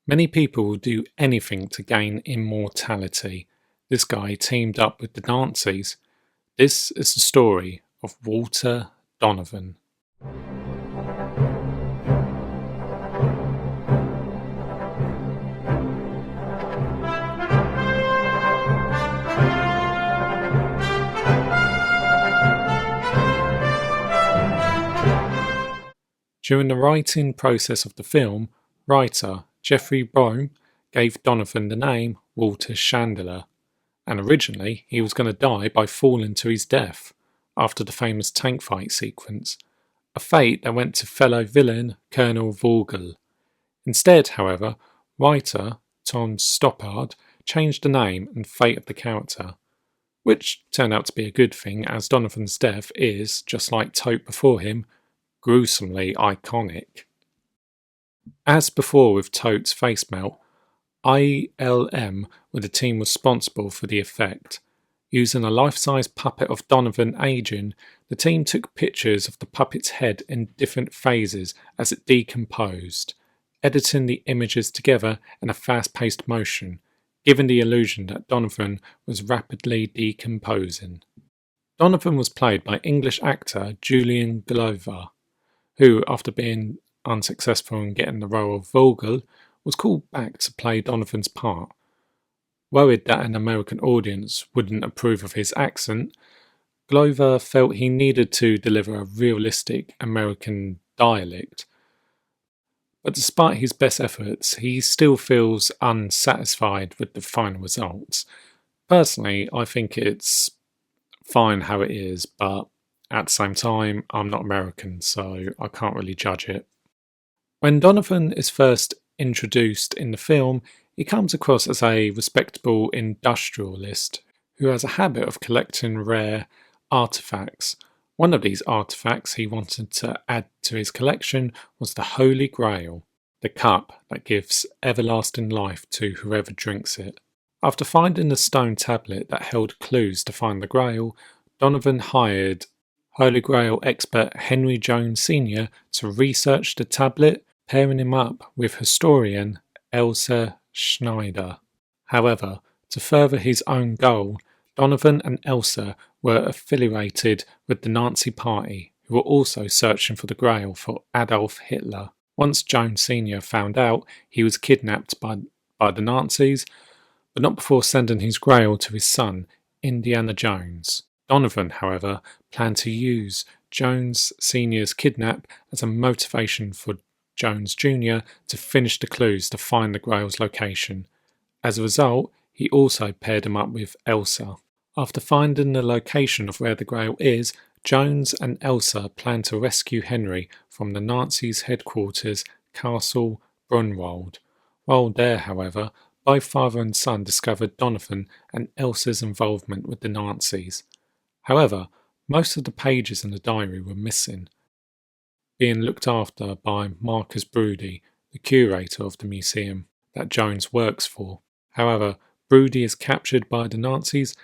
Many people will do anything to gain immortality. This guy teamed up with the Nazis. This is the story of Walter Donovan. During the writing process of the film, writer Jeffrey Boehm gave Donovan the name Walter Chandler, and originally he was going to die by falling to his death after the famous tank fight sequence, a fate that went to fellow villain Colonel Vogel. Instead, however, writer Tom Stoppard changed the name and fate of the character, which turned out to be a good thing as Donovan's death is, just like Tote before him, gruesomely iconic. As before with Tote's face melt, ILM were the team responsible for the effect. Using a life-size puppet of Donovan aging, the team took pictures of the puppet's head in different phases as it decomposed, editing the images together in a fast-paced motion, giving the illusion that Donovan was rapidly decomposing. Donovan was played by English actor Julian Glover, who, after being unsuccessful in getting the role of Vogel, was called back to play Donovan's part. Worried that an American audience wouldn't approve of his accent, Glover felt he needed to deliver a realistic American dialect. But despite his best efforts, he still feels unsatisfied with the final results. Personally, I think it's fine how it is, but at the same time, I'm not American, so I can't really judge it. When Donovan is first introduced in the film, he comes across as a respectable industrialist who has a habit of collecting rare artifacts. One of these artifacts he wanted to add to his collection was the Holy Grail, the cup that gives everlasting life to whoever drinks it. After finding the stone tablet that held clues to find the Grail, Donovan hired Holy Grail expert Henry Jones Sr. to research the tablet, pairing him up with historian Elsa Schneider. However, to further his own goal, Donovan and Elsa were affiliated with the Nazi Party, who were also searching for the Grail for Adolf Hitler. Once Jones Sr. found out, he was kidnapped by the Nazis, but not before sending his Grail to his son, Indianajones. Donovan, however, planned to use Jones Sr.'s kidnap as a motivation for Jones Jr. to finish the clues to find the Grail's location. As a result, he also paired him up with Elsa. After finding the location of where the Grail is, Jones and Elsa plan to rescue Henry from the Nazis' headquarters, Castle Brunwald. While there, however, both father and son discovered Donovan and Elsa's involvement with the Nazis. However, most of the pages in the diary were missing, being looked after by Marcus Brody, the curator of the museum that Jones works for. However, Brody is captured by the Nazis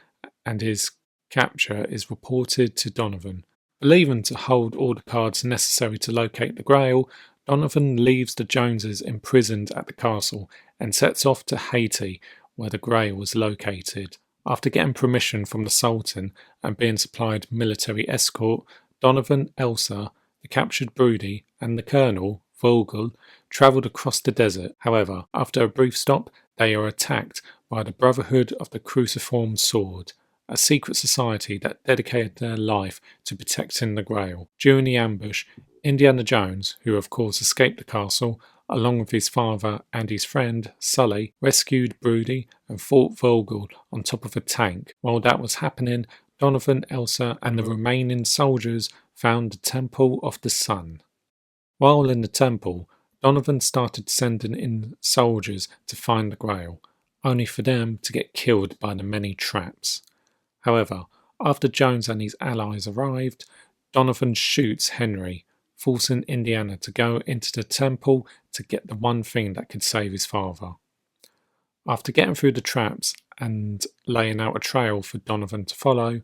and his capture is reported to Donovan. Believing to hold all the cards necessary to locate the Grail, Donovan leaves the Joneses imprisoned at the castle and sets off to Haiti, where the Grail was located. After getting permission from the Sultan and being supplied military escort, Donovan, Elsa, the captured Brody, and the Colonel, Vogel, travelled across the desert. However, after a brief stop, they are attacked by the Brotherhood of the Cruciform Sword, a secret society that dedicated their life to protecting the Grail. During the ambush, Indiana Jones, who of course escaped the castle, along with his father and his friend, Sully, rescued Brody and fought Vogel on top of a tank. While that was happening, Donovan, Elsa, and the remaining soldiers found the Temple of the Sun. While in the temple, Donovan started sending in soldiers to find the Grail, only for them to get killed by the many traps. However, after Jones and his allies arrived, Donovan shoots Henry, forcing Indiana to go into the temple to get the one thing that could save his father. After getting through the traps and laying out a trail for Donovan to follow,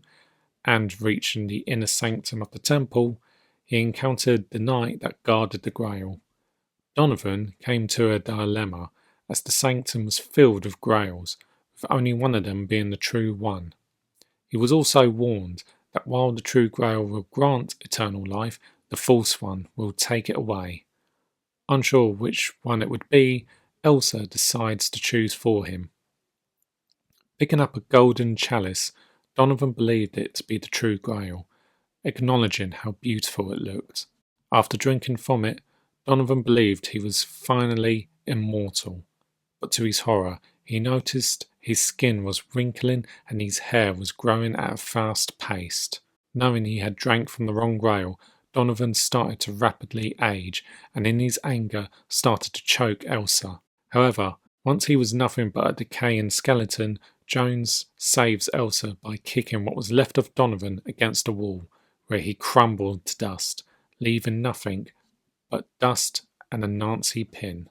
and reaching the inner sanctum of the temple, he encountered the knight that guarded the Grail. Donovan came to a dilemma as the sanctum was filled with grails, with only one of them being the true one. He was also warned that while the true grail will grant eternal life, the false one will take it away. Unsure which one it would be, Elsa decides to choose for him. Picking up a golden chalice, Donovan believed it to be the true grail, acknowledging how beautiful it looked. After drinking from it, Donovan believed he was finally immortal, but to his horror, he noticed his skin was wrinkling and his hair was growing at a fast pace. Knowing he had drank from the wrong grail, Donovan started to rapidly age and in his anger started to choke Elsa. However, once he was nothing but a decaying skeleton, Jones saves Elsa by kicking what was left of Donovan against a wall, where he crumbled to dust, leaving nothing but dust and a Nancy pin.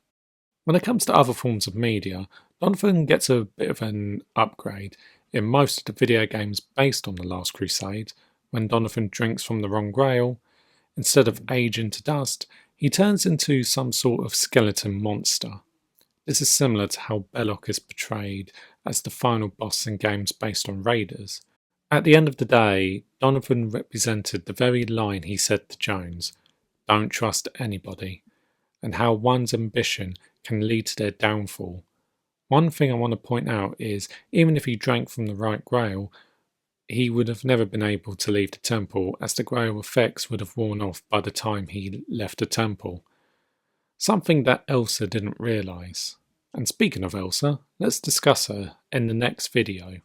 When it comes to other forms of media, Donovan gets a bit of an upgrade. In most of the video games based on The Last Crusade, when Donovan drinks from the wrong grail, instead of aging to dust, he turns into some sort of skeleton monster. This is similar to how Belloc is portrayed as the final boss in games based on Raiders. At the end of the day, Donovan represented the very line he said to Jones, "Don't trust anybody," and how one's ambition can lead to their downfall. One thing I want to point out is, even if he drank from the right grail, he would have never been able to leave the temple, as the grail effects would have worn off by the time he left the temple. Something that Elsa didn't realise. And speaking of Elsa, let's discuss her in the next video.